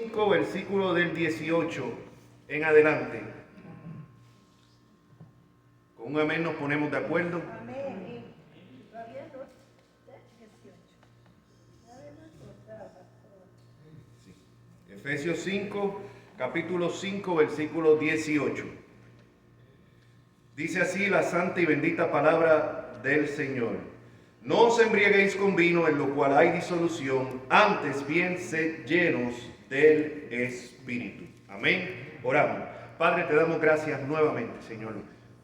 5, versículo del 18 en adelante. Con un amén nos ponemos de acuerdo. Amén. Sí. Efesios 5, capítulo 5, versículo 18. Dice así la santa y bendita palabra del Señor. No os embriaguéis con vino, en lo cual hay disolución, antes bien sed llenos del Espíritu. Amén. Oramos. Padre, te damos gracias nuevamente, Señor.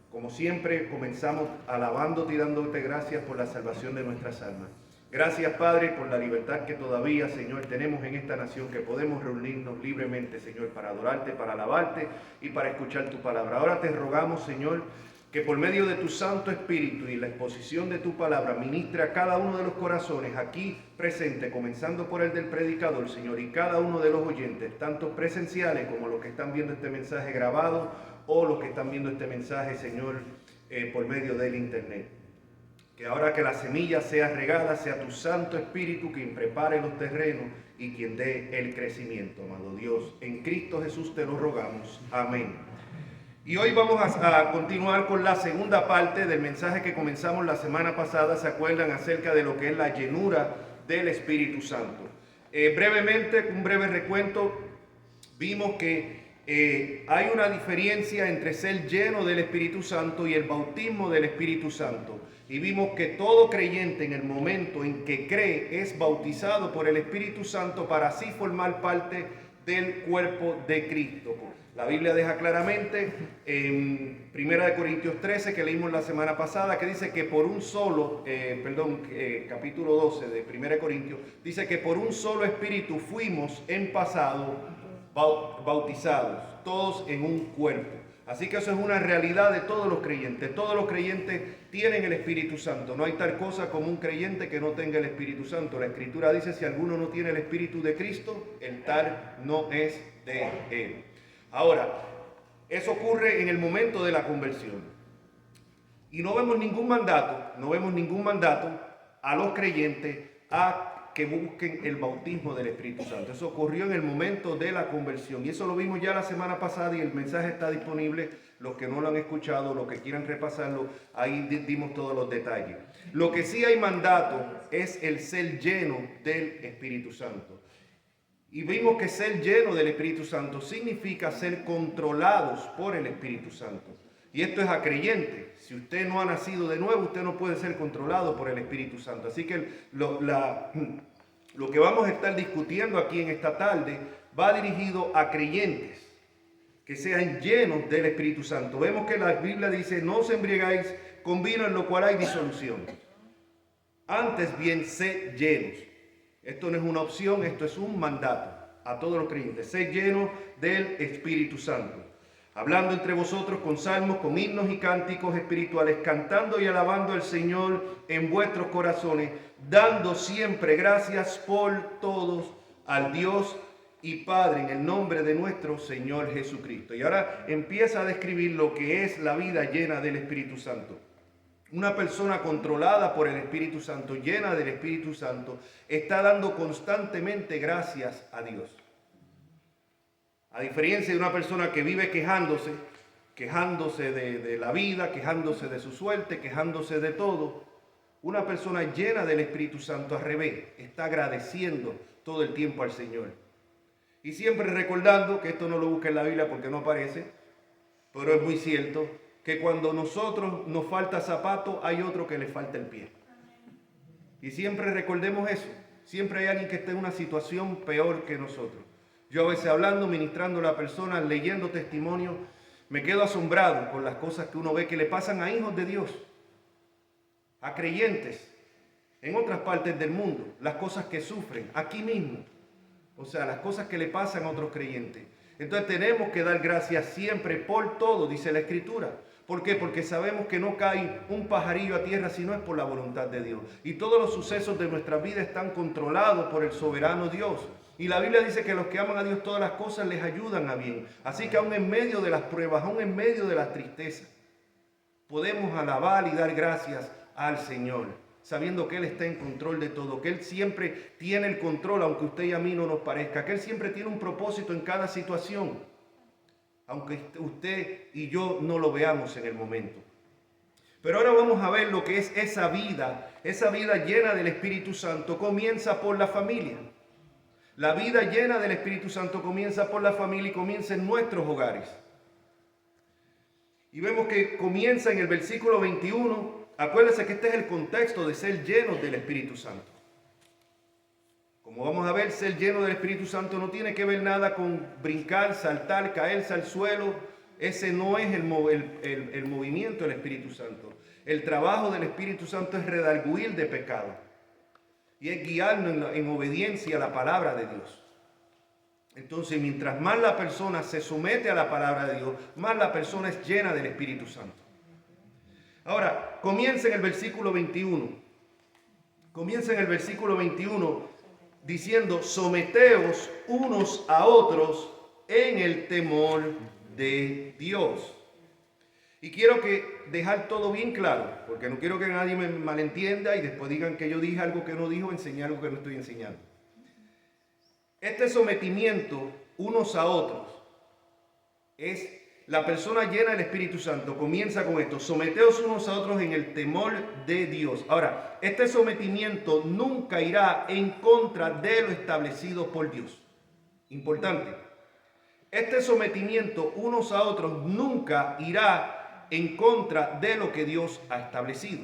Como siempre, comenzamos alabándote y dándote gracias por la salvación de nuestras almas. Gracias, Padre, por la libertad que todavía, Señor, tenemos en esta nación, que podemos reunirnos libremente, Señor, para adorarte, para alabarte y para escuchar tu palabra. Ahora te rogamos, Señor, que por medio de tu Santo Espíritu y la exposición de tu palabra ministre a cada uno de los corazones aquí presentes, comenzando por el del predicador, Señor, y cada uno de los oyentes, tanto presenciales como los que están viendo este mensaje grabado o los que están viendo este mensaje, Señor, por medio del internet. Que ahora que la semilla sea regada, sea tu Santo Espíritu quien prepare los terrenos y quien dé el crecimiento, amado Dios. En Cristo Jesús te lo rogamos. Amén. Y hoy vamos a continuar con la segunda parte del mensaje que comenzamos la semana pasada. ¿Se acuerdan acerca de lo que es la llenura del Espíritu Santo? Brevemente, un breve recuento, vimos que hay una diferencia entre ser lleno del Espíritu Santo y el bautismo del Espíritu Santo. Y vimos que todo creyente en el momento en que cree es bautizado por el Espíritu Santo para así formar parte del cuerpo de Cristo. La Biblia deja claramente en 1 Corintios 13, que leímos la semana pasada, que dice que por un solo, capítulo 12 de 1 Corintios, dice que por un solo espíritu fuimos en pasado bautizados, todos en un cuerpo. Así que eso es una realidad de todos los creyentes. Todos los creyentes tienen el Espíritu Santo. No hay tal cosa como un creyente que no tenga el Espíritu Santo. La Escritura dice, si alguno no tiene el Espíritu de Cristo, el tal no es de él. Ahora, eso ocurre en el momento de la conversión. Y no vemos ningún mandato a los creyentes a que busquen el bautismo del Espíritu Santo. Eso ocurrió en el momento de la conversión. Y eso lo vimos ya la semana pasada y el mensaje está disponible. Los que no lo han escuchado, los que quieran repasarlo, ahí dimos todos los detalles. Lo que sí hay mandato es el ser lleno del Espíritu Santo. Y vimos que ser lleno del Espíritu Santo significa ser controlados por el Espíritu Santo. Y esto es a creyente. Si usted no ha nacido de nuevo, usted no puede ser controlado por el Espíritu Santo. Así que lo que vamos a estar discutiendo aquí en esta tarde va dirigido a creyentes que sean llenos del Espíritu Santo. Vemos que la Biblia dice, no os embriagáis con vino en lo cual hay disolución. Antes bien, sed llenos. Esto no es una opción, esto es un mandato a todos los creyentes. Sed llenos del Espíritu Santo. Hablando entre vosotros con salmos, con himnos y cánticos espirituales, cantando y alabando al Señor en vuestros corazones, dando siempre gracias por todos al Dios y Padre en el nombre de nuestro Señor Jesucristo. Y ahora empieza a describir lo que es la vida llena del Espíritu Santo. Una persona controlada por el Espíritu Santo, llena del Espíritu Santo, está dando constantemente gracias a Dios. A diferencia de una persona que vive quejándose de la vida, quejándose de su suerte, quejándose de todo, una persona llena del Espíritu Santo, al revés, está agradeciendo todo el tiempo al Señor. Y siempre recordando, que esto no lo busca en la Biblia porque no aparece, pero es muy cierto, que cuando nosotros nos falta zapato, hay otro que le falta el pie. Y siempre recordemos eso. Siempre hay alguien que está en una situación peor que nosotros. Yo a veces hablando, ministrando a la persona, leyendo testimonios, me quedo asombrado con las cosas que uno ve que le pasan a hijos de Dios, a creyentes, en otras partes del mundo, las cosas que sufren, aquí mismo. O sea, las cosas que le pasan a otros creyentes. Entonces tenemos que dar gracias siempre por todo, dice la Escritura. ¿Por qué? Porque sabemos que no cae un pajarillo a tierra si no es por la voluntad de Dios. Y todos los sucesos de nuestra vida están controlados por el soberano Dios. Y la Biblia dice que los que aman a Dios todas las cosas les ayudan a bien. Así que aún en medio de las pruebas, aún en medio de las tristezas, podemos alabar y dar gracias al Señor. sabiendo que Él está en control de todo, que Él siempre tiene el control, aunque usted y a mí no nos parezca, que Él siempre tiene un propósito en cada situación, aunque usted y yo no lo veamos en el momento. Pero ahora vamos a ver lo que es esa vida llena del Espíritu Santo. Comienza por la familia. La vida llena del Espíritu Santo comienza por la familia y comienza en nuestros hogares. Y vemos que comienza en el versículo 21. Acuérdense que este es el contexto de ser llenos del Espíritu Santo. Como vamos a ver, ser lleno del Espíritu Santo no tiene que ver nada con brincar, saltar, caerse al suelo. Ese no es el movimiento del Espíritu Santo. El trabajo del Espíritu Santo es redarguir de pecado. Y es guiarnos en obediencia a la palabra de Dios. Entonces, mientras más la persona se somete a la palabra de Dios, más la persona es llena del Espíritu Santo. Ahora, comienza en el versículo 21. Comienza en el versículo 21 diciendo, someteos unos a otros en el temor de Dios. Y quiero dejar todo bien claro, porque no quiero que nadie me malentienda y después digan que yo dije algo que no dijo, enseñé algo que no estoy enseñando. Este sometimiento unos a otros es la persona llena del Espíritu Santo. Comienza con esto, someteos unos a otros en el temor de Dios. Ahora, este sometimiento nunca irá en contra de lo establecido por Dios. Importante. Este sometimiento unos a otros nunca irá en contra de lo que Dios ha establecido.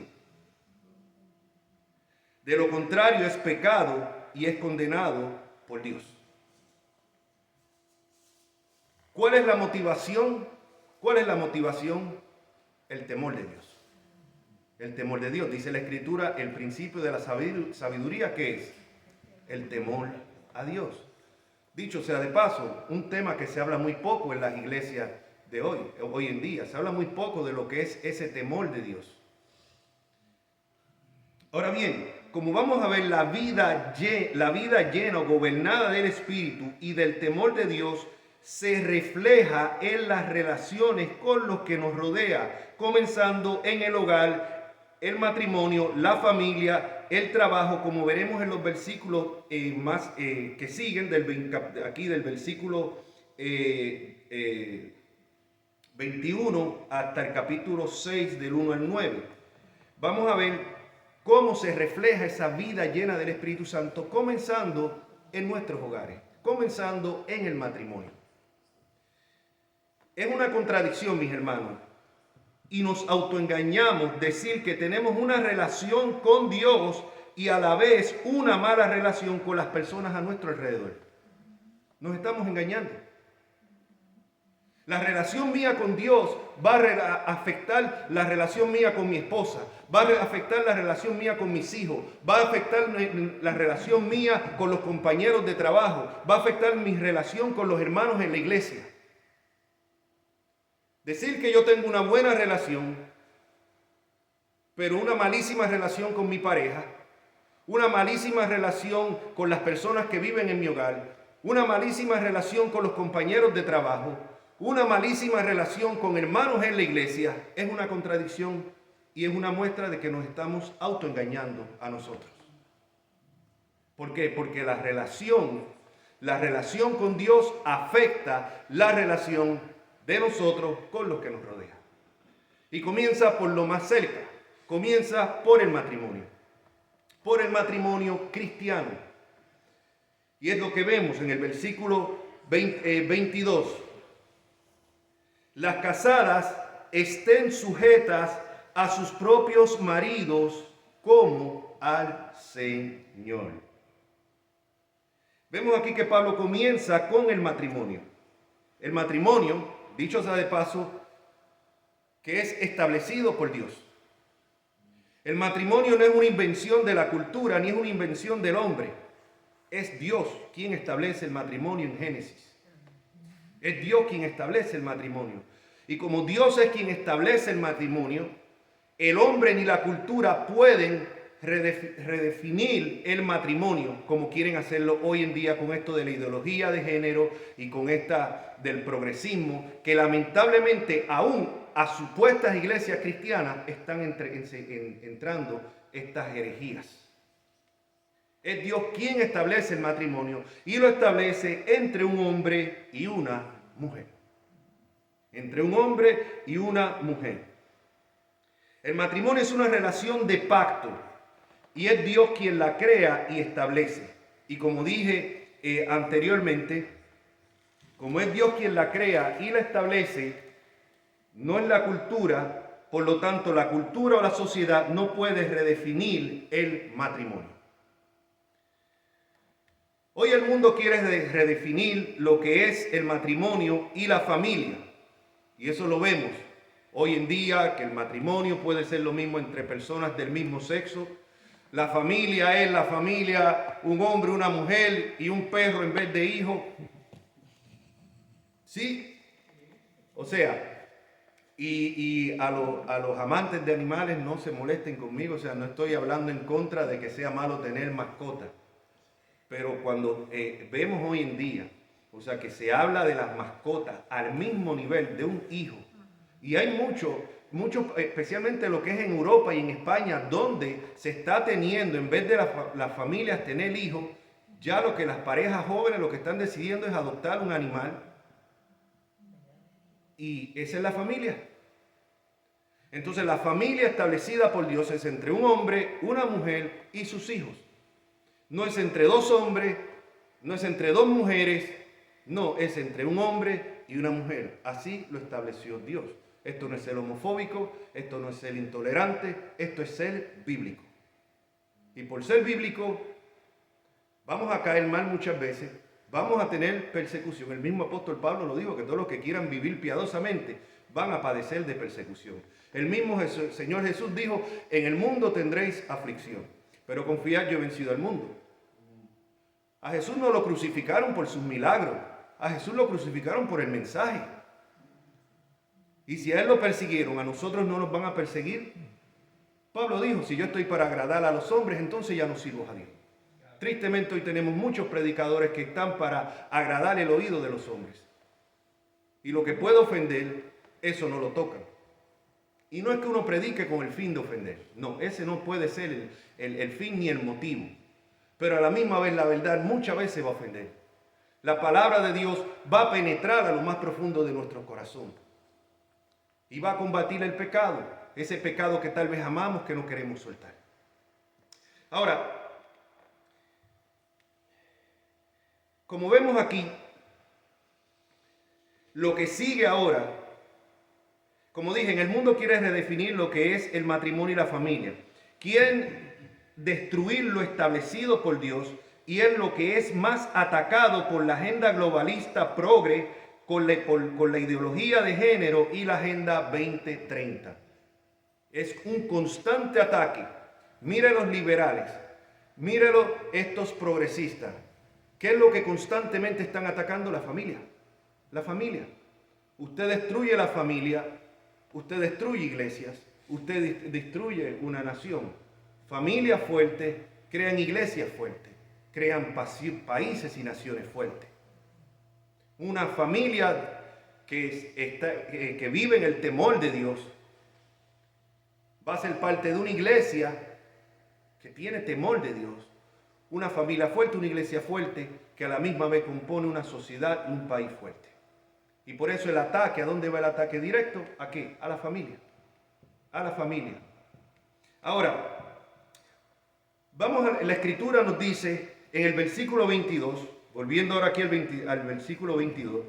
De lo contrario es pecado y es condenado por Dios. ¿Cuál es la motivación? ¿Cuál es la motivación? El temor de Dios. El temor de Dios. Dice la Escritura, el principio de la sabiduría, ¿qué es? El temor a Dios. Dicho sea de paso, un tema que se habla muy poco en las iglesias de hoy en día. Se habla muy poco de lo que es ese temor de Dios. Ahora bien, como vamos a ver la vida llena o gobernada del Espíritu y del temor de Dios, se refleja en las relaciones con los que nos rodea, comenzando en el hogar, el matrimonio, la familia, el trabajo, como veremos en los versículos que siguen, del versículo 21 hasta el capítulo 6 del 1 al 9. Vamos a ver cómo se refleja esa vida llena del Espíritu Santo, comenzando en nuestros hogares, comenzando en el matrimonio. Es una contradicción, mis hermanos, y nos autoengañamos decir que tenemos una relación con Dios y a la vez una mala relación con las personas a nuestro alrededor. Nos estamos engañando. La relación mía con Dios va a afectar la relación mía con mi esposa, va a afectar la relación mía con mis hijos, va a afectar la relación mía con los compañeros de trabajo, va a afectar mi relación con los hermanos en la iglesia. Decir que yo tengo una buena relación, pero una malísima relación con mi pareja, una malísima relación con las personas que viven en mi hogar, una malísima relación con los compañeros de trabajo, una malísima relación con hermanos en la iglesia, es una contradicción y es una muestra de que nos estamos autoengañando a nosotros. ¿Por qué? Porque la relación con Dios afecta la relación de nosotros con los que nos rodean. Y comienza por lo más cerca, comienza por el matrimonio cristiano. Y es lo que vemos en el versículo 22. Las casadas estén sujetas a sus propios maridos como al Señor. Vemos aquí que Pablo comienza con el matrimonio. El matrimonio, dicho sea de paso, que es establecido por Dios. El matrimonio no es una invención de la cultura ni es una invención del hombre. Es Dios quien establece el matrimonio en Génesis. Es Dios quien establece el matrimonio. Y como Dios es quien establece el matrimonio, el hombre ni la cultura pueden redefinir el matrimonio como quieren hacerlo hoy en día con esto de la ideología de género y con esta del progresismo, que lamentablemente aún a supuestas iglesias cristianas están entrando estas herejías. Es Dios quien establece el matrimonio y lo establece entre un hombre y una mujer. Entre un hombre y una mujer. El matrimonio es una relación de pacto y es Dios quien la crea y establece. Y como dije anteriormente, como es Dios quien la crea y la establece, no es la cultura, por lo tanto la cultura o la sociedad no puede redefinir el matrimonio. Hoy el mundo quiere redefinir lo que es el matrimonio y la familia. Y eso lo vemos hoy en día, que el matrimonio puede ser lo mismo entre personas del mismo sexo. La familia es la familia, un hombre, una mujer y un perro en vez de hijo. ¿Sí? O sea, y a los amantes de animales no se molesten conmigo. O sea, no estoy hablando en contra de que sea malo tener mascotas. Pero cuando vemos hoy en día, o sea, que se habla de las mascotas al mismo nivel de un hijo, y hay mucho, especialmente lo que es en Europa y en España, donde se está teniendo, en vez de las familias tener hijos, ya lo que las parejas jóvenes lo que están decidiendo es adoptar un animal, y esa es la familia. Entonces la familia establecida por Dios es entre un hombre, una mujer y sus hijos. No es entre dos hombres, no es entre dos mujeres, no, es entre un hombre y una mujer. Así lo estableció Dios. Esto no es ser homofóbico, esto no es ser intolerante, esto es ser bíblico. Y por ser bíblico, vamos a caer mal muchas veces, vamos a tener persecución. El mismo apóstol Pablo lo dijo, que todos los que quieran vivir piadosamente van a padecer de persecución. El mismo Señor Jesús dijo, en el mundo tendréis aflicción, pero confiad, yo he vencido al mundo. A Jesús no lo crucificaron por sus milagros, a Jesús lo crucificaron por el mensaje. Y si a él lo persiguieron, ¿a nosotros no nos van a perseguir? Pablo dijo, si yo estoy para agradar a los hombres, entonces ya no sirvo a Dios. Tristemente hoy tenemos muchos predicadores que están para agradar el oído de los hombres. Y lo que puede ofender, eso no lo tocan. Y no es que uno predique con el fin de ofender. No, ese no puede ser el fin ni el motivo. Pero a la misma vez la verdad muchas veces va a ofender. La palabra de Dios va a penetrar a lo más profundo de nuestro corazón. Y va a combatir el pecado. Ese pecado que tal vez amamos, que no queremos soltar. Ahora, como vemos aquí, lo que sigue ahora, como dije, en el mundo quiere redefinir lo que es el matrimonio y la familia. Quieren destruir lo establecido por Dios y es lo que es más atacado por la agenda globalista progre, con la ideología de género y la agenda 2030. Es un constante ataque. Mire los liberales, mírelo estos progresistas. ¿Qué es lo que constantemente están atacando? La familia. La familia. Usted destruye la familia, usted destruye iglesias, usted destruye una nación. Familias fuertes crean iglesias fuertes, crean países y naciones fuertes. Una familia que vive en el temor de Dios va a ser parte de una iglesia que tiene temor de Dios. Una familia fuerte, una iglesia fuerte, que a la misma vez compone una sociedad y un país fuerte. Y por eso el ataque, ¿a dónde va el ataque directo? ¿A qué? A la familia. A la familia. Ahora, la escritura nos dice en el versículo 22, volviendo ahora aquí al versículo 22,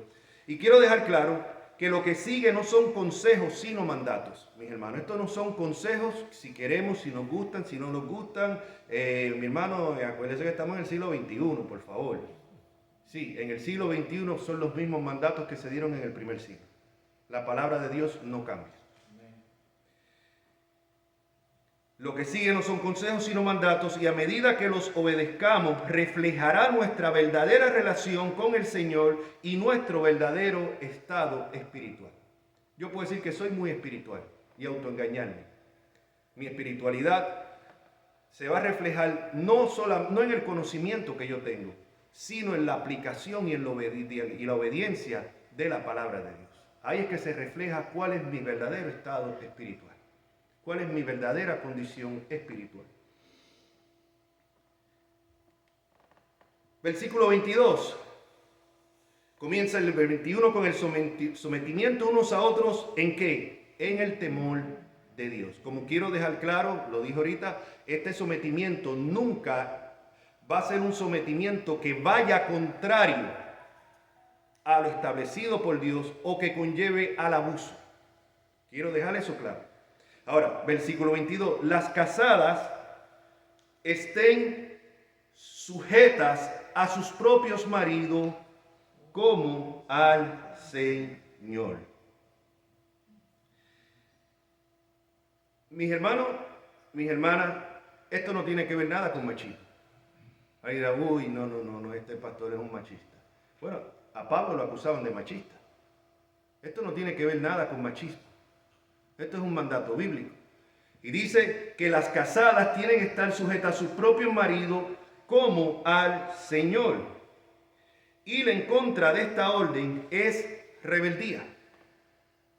y quiero dejar claro que lo que sigue no son consejos, sino mandatos, mis hermanos. Estos no son consejos, si queremos, si nos gustan, si no nos gustan. Mi hermano, acuérdense que estamos en el siglo XXI, por favor. Sí, en el siglo XXI son los mismos mandatos que se dieron en el primer siglo. La palabra de Dios no cambia. Lo que sigue no son consejos sino mandatos, y a medida que los obedezcamos reflejará nuestra verdadera relación con el Señor y nuestro verdadero estado espiritual. Yo puedo decir que soy muy espiritual y autoengañarme. Mi espiritualidad se va a reflejar no en el conocimiento que yo tengo, sino en la aplicación y en la obediencia de la palabra de Dios. Ahí es que se refleja cuál es mi verdadero estado espiritual. cuál es mi verdadera condición espiritual. Versículo 22. Comienza el 21 con el sometimiento unos a otros, ¿en qué? En el temor de Dios. Como quiero dejar claro, lo dije ahorita, este sometimiento nunca va a ser un sometimiento que vaya contrario a lo establecido por Dios o que conlleve al abuso. Quiero dejar eso claro. Ahora, versículo 22. Las casadas estén sujetas a sus propios maridos como al Señor. Mis hermanos, mis hermanas, esto no tiene que ver nada con machismo. Ahí dirá, uy, no, este pastor es un machista. Bueno, a Pablo lo acusaban de machista. Esto no tiene que ver nada con machismo. Esto es un mandato bíblico. Y dice que las casadas tienen que estar sujetas a sus propios maridos como al Señor. Y la en contra de esta orden es rebeldía.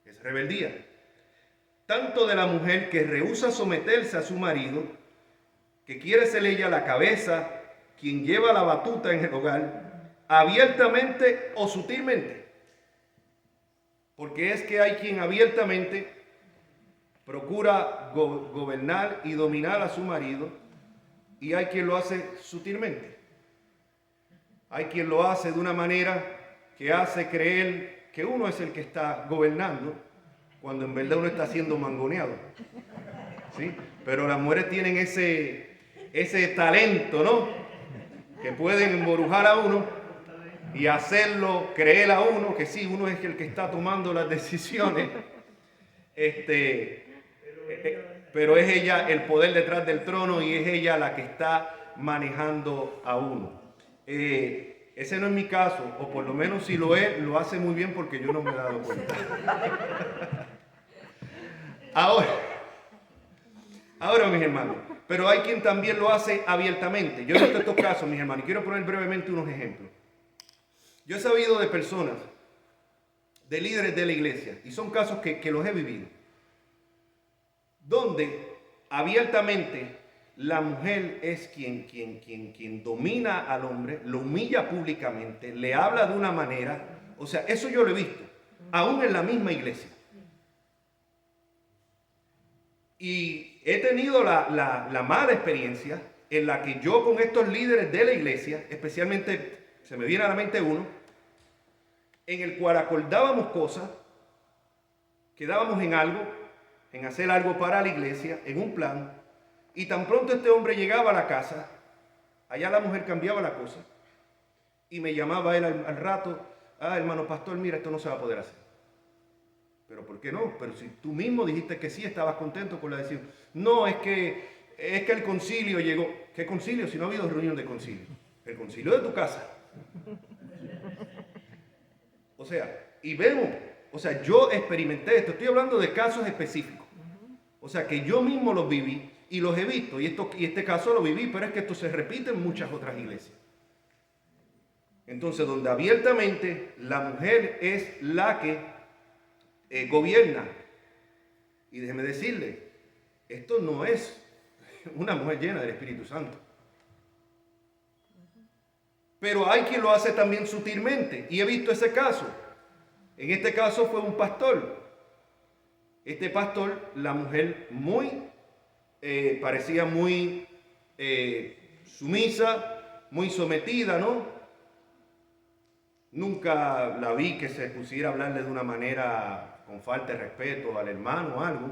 Es rebeldía. Tanto de la mujer que rehúsa someterse a su marido, que quiere ser ella la cabeza, quien lleva la batuta en el hogar, abiertamente o sutilmente. Porque es que hay quien abiertamente procura gobernar y dominar a su marido, y hay quien lo hace sutilmente. Hay quien lo hace de una manera que hace creer que uno es el que está gobernando, cuando en verdad uno está siendo mangoneado. ¿Sí? Pero las mujeres tienen ese talento, ¿no? Que pueden emborujar a uno y hacerlo creer a uno que sí, uno es el que está tomando las decisiones. Pero es ella el poder detrás del trono y es ella la que está manejando a uno. Ese no es mi caso, o por lo menos si lo es, lo hace muy bien porque yo no me he dado cuenta. Ahora, mis hermanos, pero hay quien también lo hace abiertamente. Yo he visto estos casos, mis hermanos, y quiero poner brevemente unos ejemplos. Yo he sabido de personas, de líderes de la iglesia, y son casos que los he vivido, donde abiertamente la mujer es quien domina al hombre, lo humilla públicamente, le habla de una manera, o sea, eso yo lo he visto, aún en la misma iglesia. Y he tenido la mala experiencia en la que yo con estos líderes de la iglesia, especialmente se me viene a la mente uno, en el cual acordábamos cosas, quedábamos en algo, en hacer algo para la iglesia, en un plan, y tan pronto este hombre llegaba a la casa, allá la mujer cambiaba la cosa, y me llamaba él al rato, hermano pastor, mira, esto no se va a poder hacer. ¿Pero por qué no? Pero si tú mismo dijiste que sí, estabas contento con la decisión. No, es que el concilio llegó. ¿Qué concilio? Si no ha habido reunión de concilio. El concilio de tu casa. O sea, y vemos, o sea, yo experimenté esto. Estoy hablando de casos específicos. O sea, que yo mismo los viví y los he visto. Y este caso lo viví, pero es que esto se repite en muchas otras iglesias. Entonces, donde abiertamente la mujer es la que gobierna. Y déjeme decirle, esto no es una mujer llena del Espíritu Santo. Pero hay quien lo hace también sutilmente. Y he visto ese caso. En este caso fue un pastor. Este pastor, la mujer parecía muy sumisa, muy sometida, ¿no? Nunca la vi que se pusiera a hablarle de una manera con falta de respeto al hermano o algo.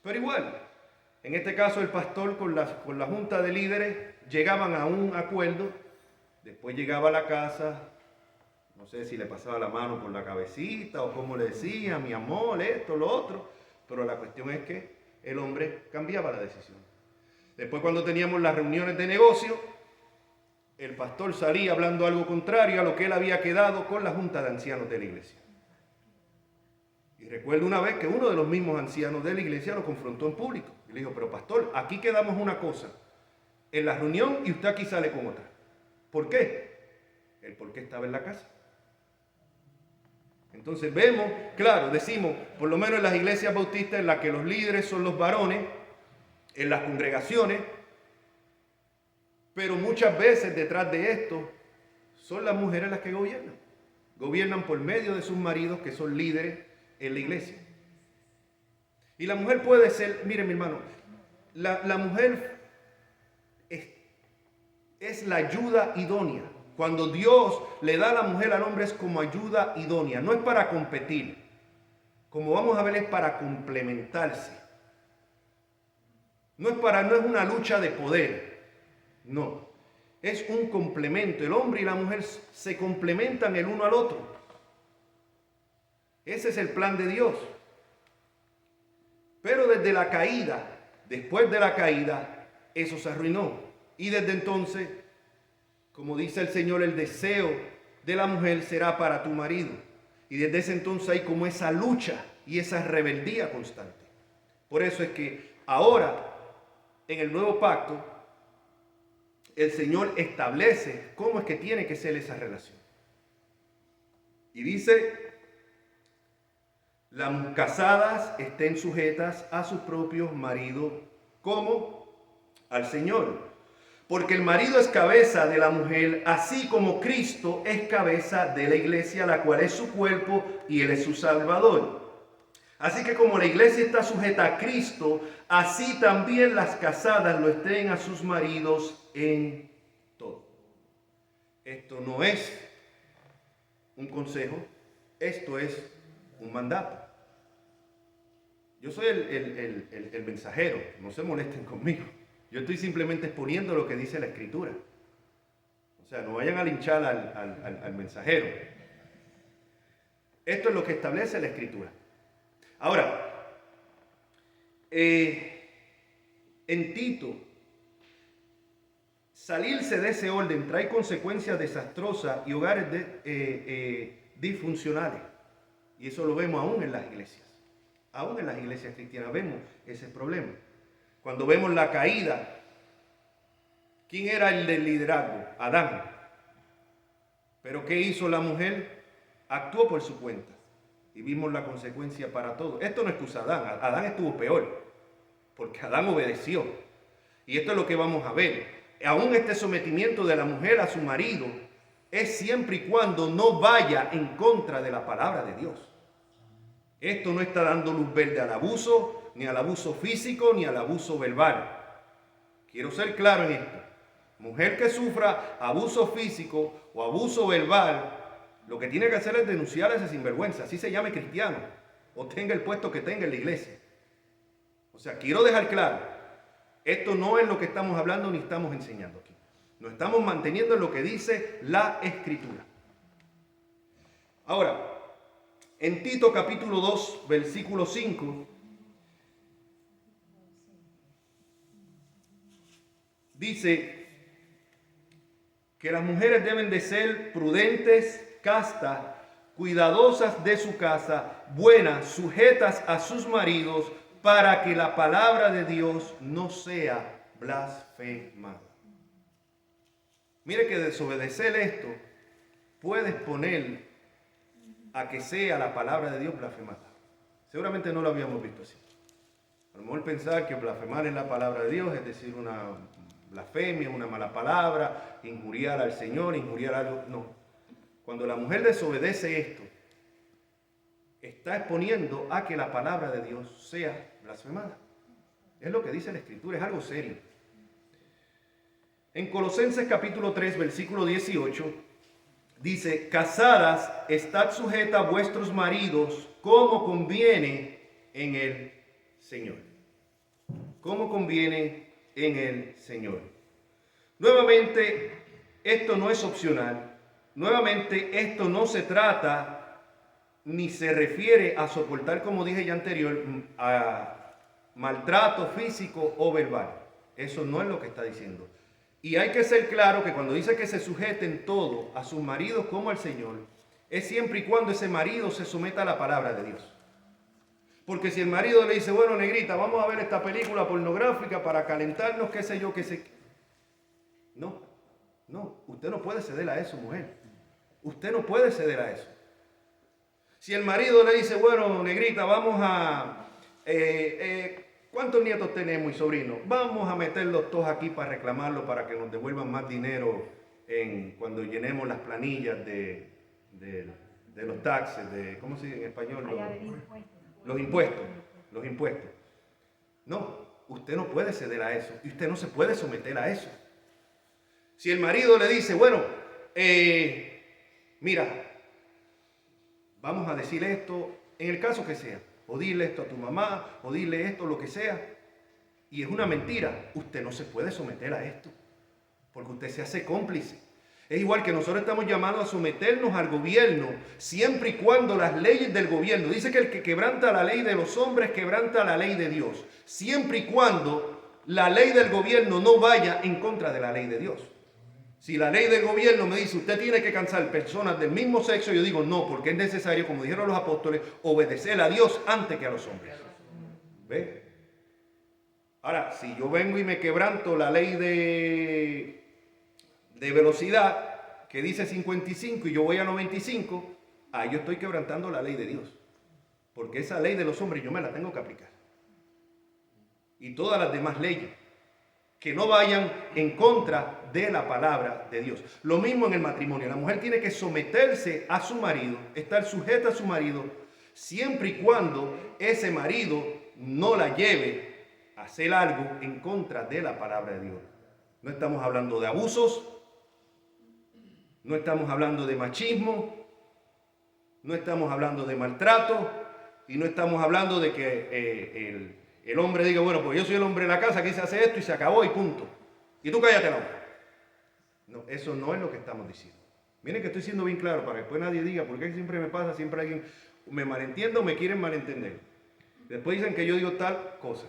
Pero igual, en este caso el pastor con la junta de líderes llegaban a un acuerdo, después llegaba a la casa, no sé si le pasaba la mano por la cabecita o como le decía, mi amor, esto, lo otro, pero la cuestión es que el hombre cambiaba la decisión. Después cuando teníamos las reuniones de negocio, el pastor salía hablando algo contrario a lo que él había quedado con la junta de ancianos de la iglesia. Y recuerdo una vez que uno de los mismos ancianos de la iglesia lo confrontó en público. Y le dijo, pero pastor, aquí quedamos una cosa en la reunión y usted aquí sale con otra. ¿Por qué? El por qué estaba en la casa. Entonces vemos, claro, decimos, por lo menos en las iglesias bautistas en las que los líderes son los varones, en las congregaciones, pero muchas veces detrás de esto son las mujeres las que gobiernan. Gobiernan por medio de sus maridos que son líderes en la iglesia. Y la mujer puede ser, mire mi hermano, la mujer es la ayuda idónea. Cuando Dios le da a la mujer al hombre es como ayuda idónea. No es para competir. Como vamos a ver, es para complementarse. No es una lucha de poder. No. Es un complemento. El hombre y la mujer se complementan el uno al otro. Ese es el plan de Dios. Pero desde la caída, después de la caída, eso se arruinó. Y desde entonces, como dice el Señor, el deseo de la mujer será para tu marido. Y desde ese entonces hay como esa lucha y esa rebeldía constante. Por eso es que ahora, en el nuevo pacto, el Señor establece cómo es que tiene que ser esa relación. Y dice, las casadas estén sujetas a sus propios maridos como al Señor. Porque el marido es cabeza de la mujer, así como Cristo es cabeza de la iglesia, la cual es su cuerpo y Él es su Salvador. Así que como la iglesia está sujeta a Cristo, así también las casadas lo estén a sus maridos en todo. Esto no es un consejo, esto es un mandato. Yo soy el mensajero, no se molesten conmigo. Yo estoy simplemente exponiendo lo que dice la Escritura. O sea, no vayan a linchar al mensajero. Esto es lo que establece la Escritura. Ahora, en Tito, salirse de ese orden trae consecuencias desastrosas y hogares disfuncionales. Y eso lo vemos aún en las iglesias. Aún en las iglesias cristianas vemos ese problema. Cuando vemos la caída, ¿quién era el del liderazgo? Adán. Pero ¿qué hizo la mujer? Actuó por su cuenta. Y vimos la consecuencia para todos. Esto no excusa a Adán. Adán estuvo peor. Porque Adán obedeció. Y esto es lo que vamos a ver. Aún este sometimiento de la mujer a su marido es siempre y cuando no vaya en contra de la palabra de Dios. Esto no está dando luz verde al abuso, ni al abuso físico, ni al abuso verbal. Quiero ser claro en esto. Mujer que sufra abuso físico o abuso verbal, lo que tiene que hacer es denunciar a ese sinvergüenza, así se llame cristiano, o tenga el puesto que tenga en la iglesia. O sea, quiero dejar claro, esto no es lo que estamos hablando ni estamos enseñando aquí. Nos estamos manteniendo en lo que dice la Escritura. Ahora, en Tito capítulo 2, versículo 5, dice que las mujeres deben de ser prudentes, castas, cuidadosas de su casa, buenas, sujetas a sus maridos, para que la palabra de Dios no sea blasfemada. Mire que desobedecer esto puede exponer a que sea la palabra de Dios blasfemada. Seguramente no lo habíamos visto así. A lo mejor pensar que blasfemar en la palabra de Dios es decir una blasfemia, una mala palabra, injuriar al Señor, injuriar a Dios. No. Cuando la mujer desobedece esto, está exponiendo a que la palabra de Dios sea blasfemada. Es lo que dice la Escritura, es algo serio. En Colosenses capítulo 3, versículo 18, dice, casadas, estad sujetas a vuestros maridos como conviene en el Señor. Como conviene en el Señor. Nuevamente, esto no es opcional. Nuevamente, esto no se trata ni se refiere a soportar, como dije ya anterior, a maltrato físico o verbal. Eso no es lo que está diciendo. Y hay que ser claro que cuando dice que se sujeten todo a sus maridos como al Señor, es siempre y cuando ese marido se someta a la palabra de Dios. Porque si el marido le dice, bueno, negrita, vamos a ver esta película pornográfica para calentarnos, qué sé yo, qué sé. No, usted no puede ceder a eso, mujer. Usted no puede ceder a eso. Si el marido le dice, bueno, negrita, vamos a... ¿cuántos nietos tenemos y sobrinos? Vamos a meterlos todos aquí para reclamarlo, para que nos devuelvan más dinero cuando llenemos las planillas de los taxes, ¿cómo se dice en español? Los impuestos. Los impuestos. No, usted no puede ceder a eso y usted no se puede someter a eso. Si el marido le dice, bueno, mira, vamos a decir esto, en el caso que sea, o dile esto a tu mamá, o dile esto, lo que sea, y es una mentira, usted no se puede someter a esto, porque usted se hace cómplice. Es igual que nosotros estamos llamados a someternos al gobierno, siempre y cuando las leyes del gobierno, dice que el que quebranta la ley de los hombres, quebranta la ley de Dios, siempre y cuando la ley del gobierno no vaya en contra de la ley de Dios. Si la ley del gobierno me dice, usted tiene que cansar personas del mismo sexo, yo digo no, porque es necesario, como dijeron los apóstoles, obedecer a Dios antes que a los hombres. ¿Ve? Ahora, si yo vengo y me quebranto la ley de velocidad que dice 55 y yo voy a 95, ahí yo estoy quebrantando la ley de Dios. Porque esa ley de los hombres yo me la tengo que aplicar. Y todas las demás leyes que no vayan en contra de la palabra de Dios. Lo mismo en el matrimonio. La mujer tiene que someterse a su marido, estar sujeta a su marido, siempre y cuando ese marido no la lleve a hacer algo en contra de la palabra de Dios. No estamos hablando de abusos, no estamos hablando de machismo, no estamos hablando de maltrato y no estamos hablando de que el hombre diga, bueno, pues yo soy el hombre de la casa, aquí se hace esto y se acabó y punto. Y tú cállate la boca. No, eso no es lo que estamos diciendo. Miren que estoy siendo bien claro para que después nadie diga, porque siempre me pasa, siempre alguien me malentiende o me quieren malentender. Después dicen que yo digo tal cosa.